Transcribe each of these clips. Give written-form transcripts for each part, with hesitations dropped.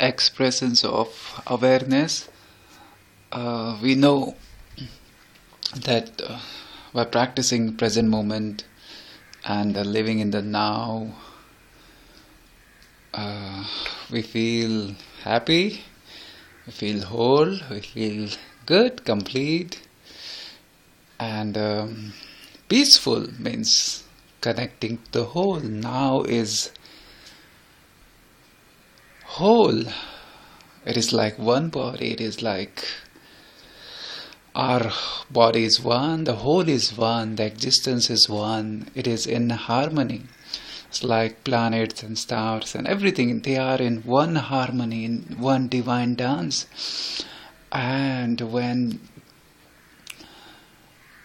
expressions of awareness. We know that by practicing present moment and living in the now, we feel happy, we feel whole, we feel good, complete, and peaceful means connecting to the whole. Now is whole. It is like one body, it is like our body is one, the whole is one, the existence is one, it is in harmony. It's like planets and stars and everything, they are in one harmony, in one divine dance. And when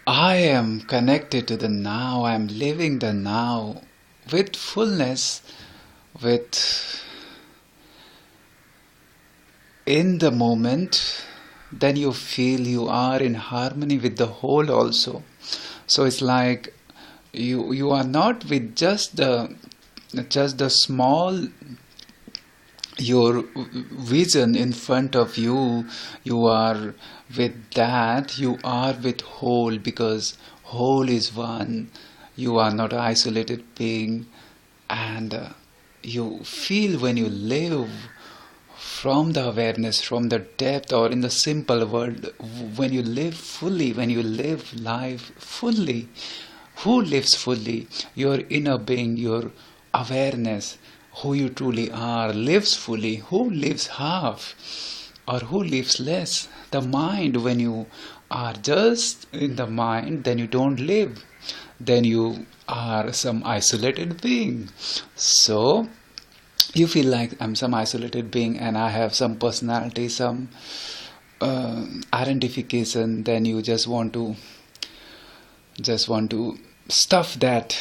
I am connected to the now, I am living the now with fullness, with in the moment, then you feel you are in harmony with the whole also. So it's like you are not with just the small your vision in front of you. You are with that, you are with whole, because whole is one. You are not an isolated being, and you feel when you live from the awareness, from the depth, or in the simple world, when you live fully, when you live life fully. Who lives fully? Your inner being, your awareness, who you truly are, lives fully. Who lives half, or who lives less? The mind. When you are just in the mind, then you don't live. Then you are some isolated being. So you feel like I'm some isolated being and I have some personality, some identification. Then you just want to stuff that,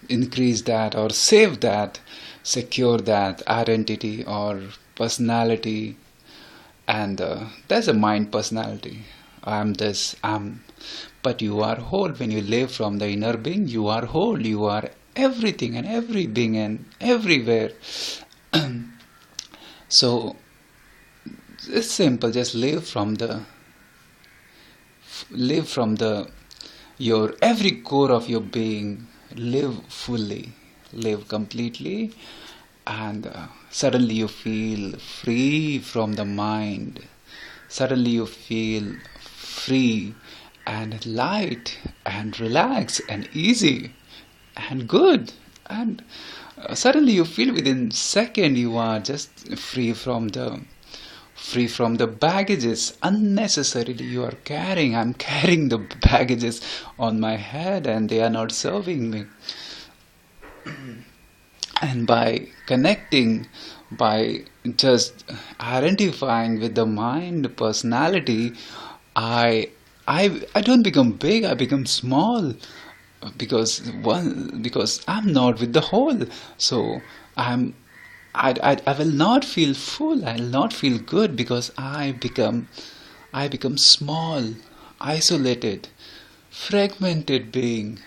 increase that, or save that, secure that identity or personality. And there's a mind personality. I'm this, but you are whole. When you live from the inner being, you are whole. You are everything and every being and everywhere. So it's simple. Just live from your every core of your being. Live fully, live completely, and suddenly you feel free from the mind. Suddenly you feel free and light and relaxed and easy and good. And suddenly you feel within second you are just free from the baggages unnecessarily you are carrying. I'm carrying the baggages on my head and they are not serving me. And by connecting, by just identifying with the mind personality, I don't become big, I become small, because I'm not with the whole. So I will not feel full, I will not feel good, because I become small, isolated, fragmented being.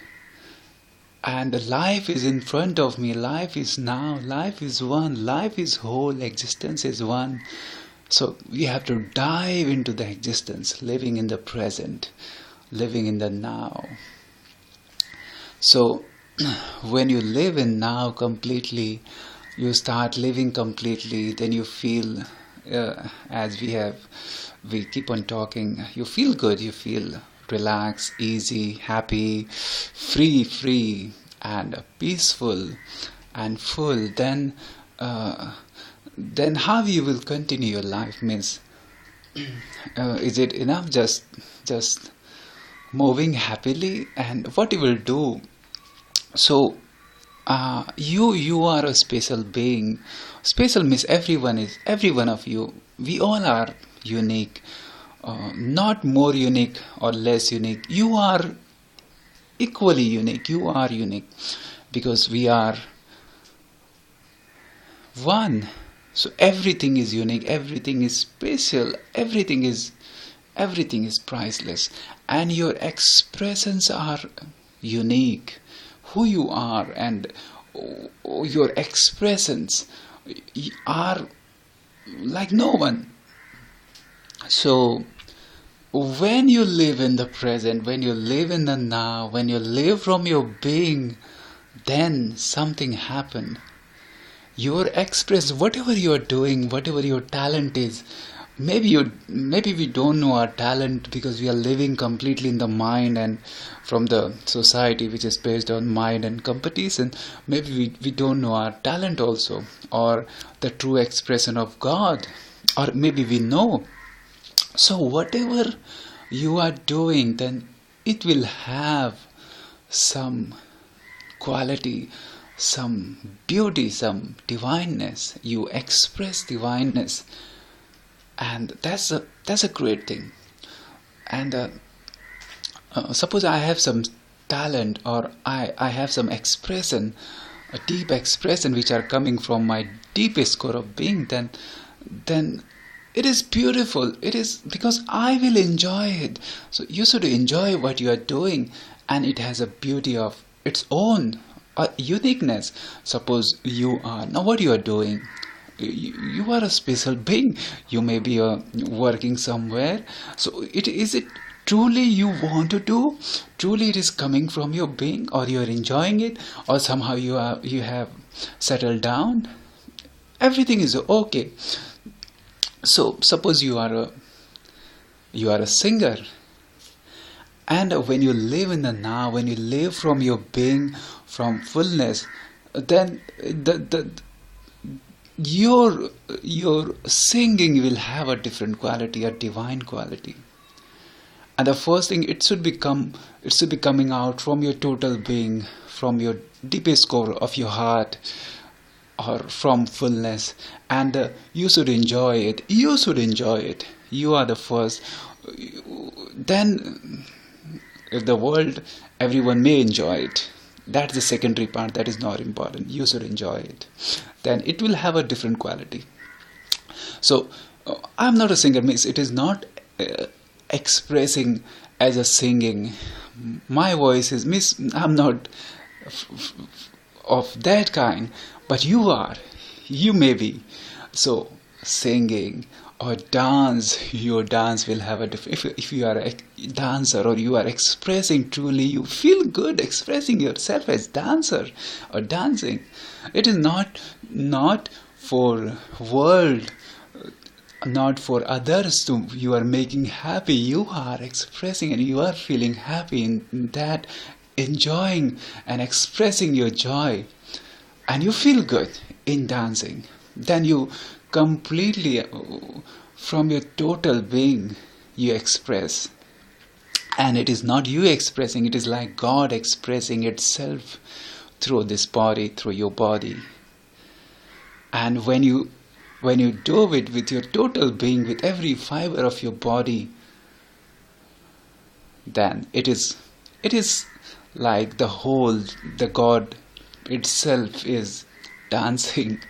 And life is in front of me, life is now, life is one, life is whole, existence is one. So we have to dive into the existence, living in the present, living in the now. So when you live in now completely, you start living completely, then you feel, as we keep on talking, you feel good, you feel relaxed, easy, happy, free, and peaceful and full. Then how you will continue your life means, is it enough just moving happily? And what you will do? So you are a special being. Special means every one of you. We all are unique. Not more unique or less unique. You are equally unique. You are unique because we are one. So everything is unique. Everything is special. Everything is priceless. And your expressions are unique. Who you are and your expressions are like no one. So when you live in the present, when you live in the now, when you live from your being, then something happen. Your express whatever you are doing, whatever your talent is. Maybe we don't know our talent because we are living completely in the mind and from the society which is based on mind and competition. Maybe we don't know our talent also, or the true expression of God, or maybe we know. So whatever you are doing, then it will have some quality, some beauty, some divineness. You express divineness, and that's a great thing. And suppose I have some talent, or I have some expression, a deep expression which are coming from my deepest core of being, then it is beautiful. It is because I will enjoy it. So you should enjoy what you are doing, and it has a beauty of its own, a uniqueness. Suppose you are now what you are doing. You are a special being. You may be working somewhere. So it is it truly you want to do? Truly it is coming from your being, or you are enjoying it, or somehow you have settled down. Everything is okay. So suppose you are a singer, and when you live in the now, when you live from your being, from fullness, then your singing will have a different quality, a divine quality. And the first thing, it should be coming out from your total being, from your deepest core of your heart, or from fullness. And you should enjoy it. You should enjoy it. You are the first. Then if the world, everyone may enjoy it. That's the secondary part, that is not important. You should enjoy it, then it will have a different quality. So I'm not a singer, means it is not expressing as a singing. My voice is, miss, I'm not of that kind, but you are, you may be. So singing or dance, your dance will have a different. If you are a dancer, or you are expressing truly, you feel good expressing yourself as dancer or dancing. It is not for world, not for others to you are making happy. You are expressing and you are feeling happy in that, enjoying and expressing your joy, and you feel good in dancing. Then you completely from your total being you express, and it is not you expressing, it is like God expressing itself through this body, through your body. And when you do it with your total being, with every fiber of your body, then it is like the God itself is dancing.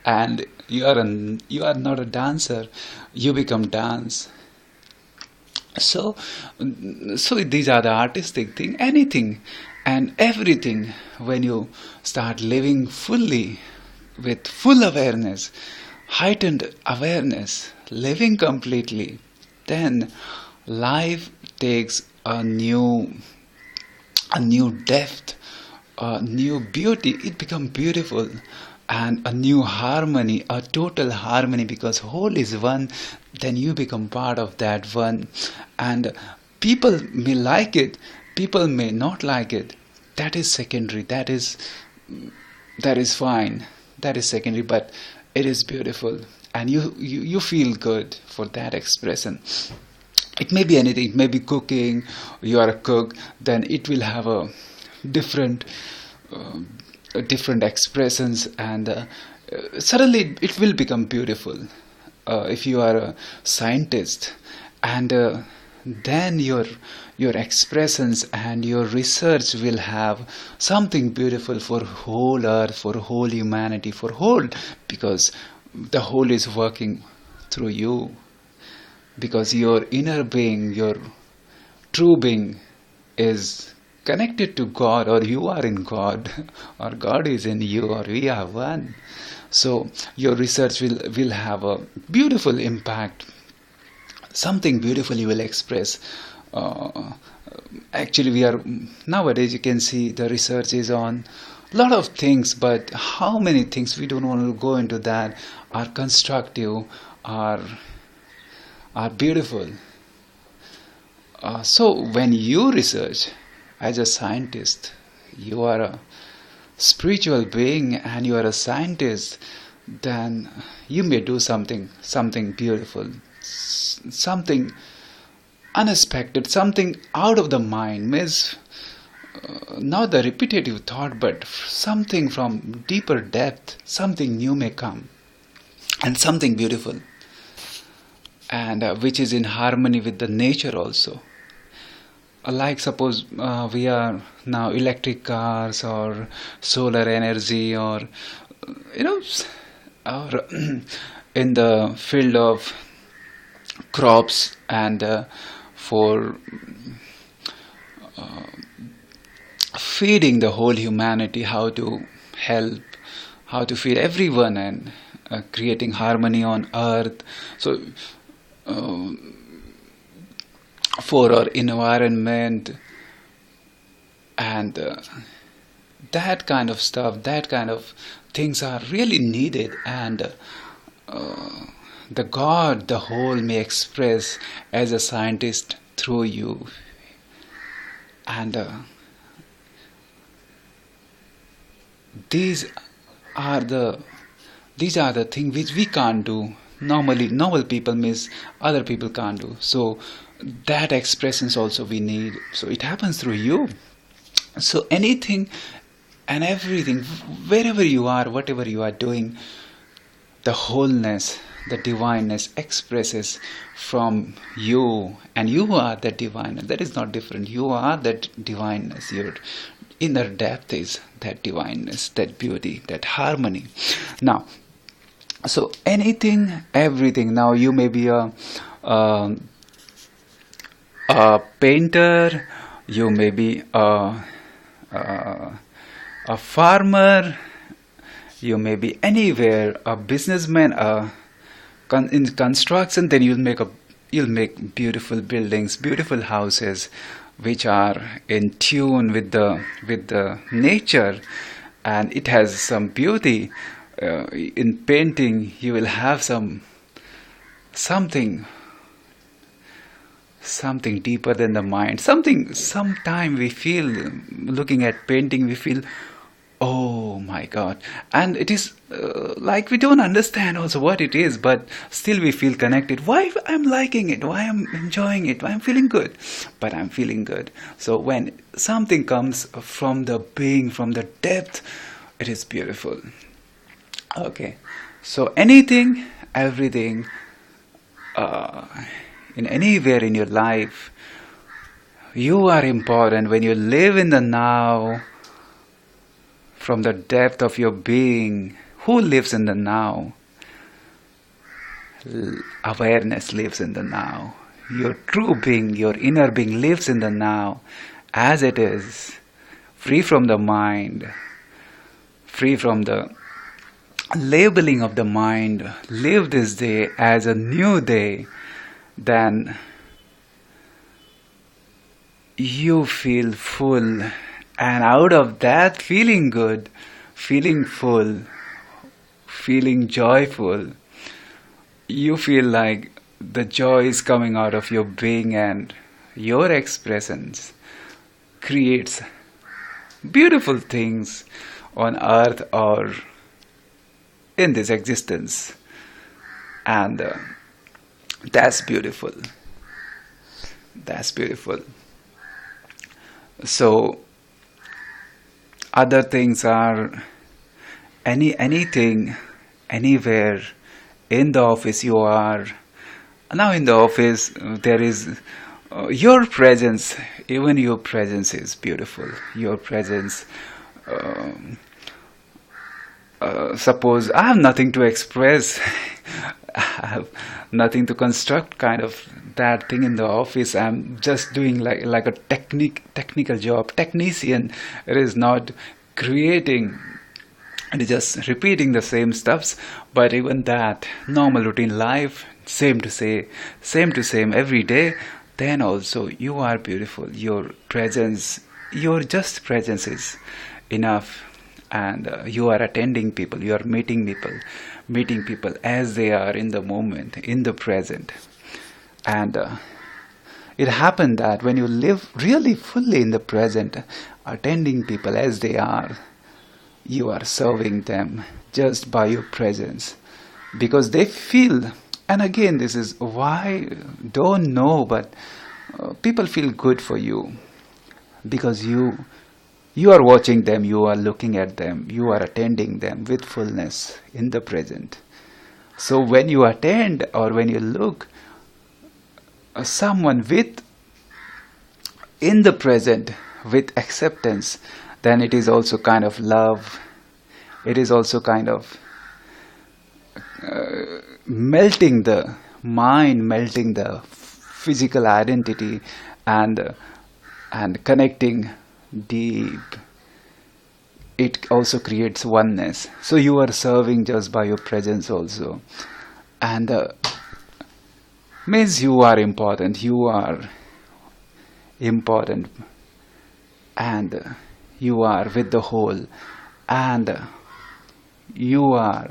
And you are not a dancer, you become dance. So these are the artistic thing. Anything and everything, when you start living fully, with full awareness, heightened awareness, living completely, then life takes a new depth, a new beauty. It becomes beautiful, and a new harmony, a total harmony, because whole is one. Then you become part of that one, and people may like it, people may not like it. That is secondary. That is fine. That is secondary, but it is beautiful, and you feel good for that expression. It may be anything. It may be cooking. You are a cook, then it will have a different uh, different expressions, and suddenly it will become beautiful. If you are a scientist, and then your expressions and your research will have something beautiful for whole earth, for whole humanity, for whole, because the whole is working through you, because your inner being, your true being is connected to God, or you are in God, or God is in you, or we are one. So your research will have a beautiful impact. Something beautiful you will express. Uh, Actually, we are nowadays. You can see the research is on a lot of things, but how many things we don't want to go into that are constructive, are are beautiful. So when you research as a scientist, you are a spiritual being and you are a scientist, then you may do something beautiful, something unexpected, something out of the mind, means not the repetitive thought, but something from deeper depth, something new may come, and something beautiful, and which is in harmony with the nature also. Like suppose we are now electric cars or solar energy, or you know, or in the field of crops, and for feeding the whole humanity, how to help, how to feed everyone, and creating harmony on earth. So uh, for our environment, and that kind of stuff, that kind of things are really needed, and uh, the God, the whole may express as a scientist through you, and these are the these are the things which we can't do normally. Normal people means other people can't do. So that expressions also we need. So it happens through you. So anything and everything, wherever you are, whatever you are doing, the wholeness, the divineness expresses from you, and you are that divineness. That is not different. You are that divineness. Your inner depth is that divineness, that beauty, that harmony. Now, so anything, everything. Now you may be um a painter, you may be a farmer, you may be anywhere, a businessman, in construction. Then you'll make beautiful buildings, beautiful houses, which are in tune with the nature, and it has some beauty. In painting, you will have something something deeper than the mind. Sometime we feel, looking at painting, we feel, oh my God. And it is like we don't understand also what it is, but still we feel connected. Why I'm liking it, why I'm enjoying it, why I'm feeling good. But I'm feeling good. So when something comes from the being, from the depth, it is beautiful. Okay. So anything, everything, uh, in anywhere in your life, you are important when you live in the now, from the depth of your being. Who lives in the now? Awareness lives in the now. Your true being, your inner being lives in the now, as it is, free from the mind, free from the labeling of the mind. Live this day as a new day. Then you feel full, and out of that feeling good, feeling full, feeling joyful, you feel like the joy is coming out of your being, and your expressions creates beautiful things on earth or in this existence. And that's beautiful. That's beautiful. So other things are anything, anywhere. In the office you are. Now in the office there is your presence. Even your presence is beautiful. Your presence. Suppose I have nothing to express. have nothing to construct kind of that thing in the office. I'm just doing like a technical job. Technician, it is not creating, it is just repeating the same stuffs. But even that normal routine life, same to same every day, then also you are beautiful. Your presence, your just presence is enough. And you are attending people, you are meeting people as they are in the moment, in the present. And it happened that when you live really fully in the present, attending people as they are, you are serving them just by your presence, because they feel. And again, this is why, don't know, but people feel good for you, because you are watching them, you are looking at them, you are attending them with fullness in the present. So when you attend or when you look someone with in the present with acceptance, then it is also kind of love. It is also kind of melting the mind, melting the physical identity, and connecting deep. It also creates oneness. So you are serving just by your presence also. And means you are important. You are important. And you are with the whole. And you are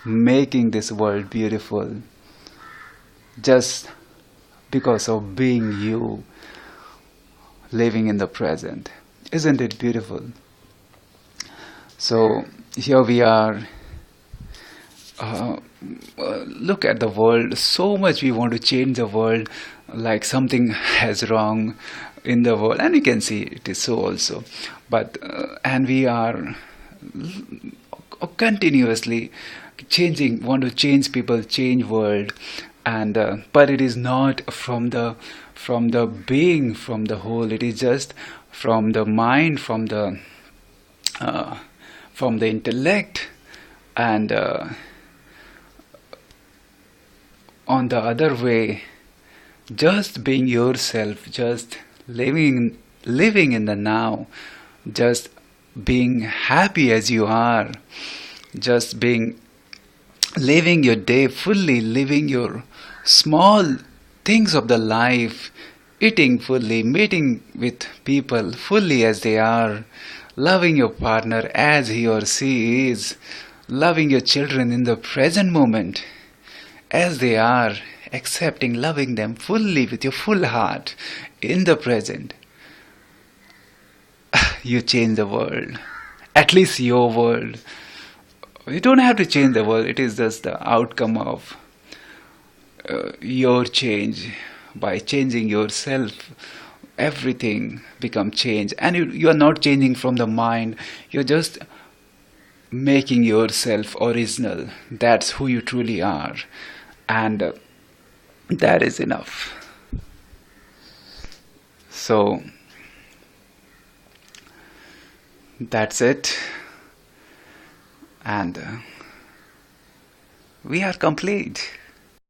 making this world beautiful just because of being you, living in the present. Isn't it beautiful? So here we are. Look at the world. So much we want to change the world, like something has wrong in the world, and you can see it is so also. But and we are continuously changing, want to change people, change world, and but it is not from the being, from the whole. It is just from the mind, from the intellect, and on the other way, just being yourself, just living in the now, just being happy as you are, just being living your day fully, living your small things of the life, eating fully, meeting with people fully as they are, loving your partner as he or she is, loving your children in the present moment as they are, accepting, loving them fully with your full heart in the present. You change the world, at least your world. You don't have to change the world, it is just the outcome of your change. By changing yourself, everything become change. And you are not changing from the mind, you're just making yourself original. That's who you truly are, and that is enough. So that's it, and we are complete.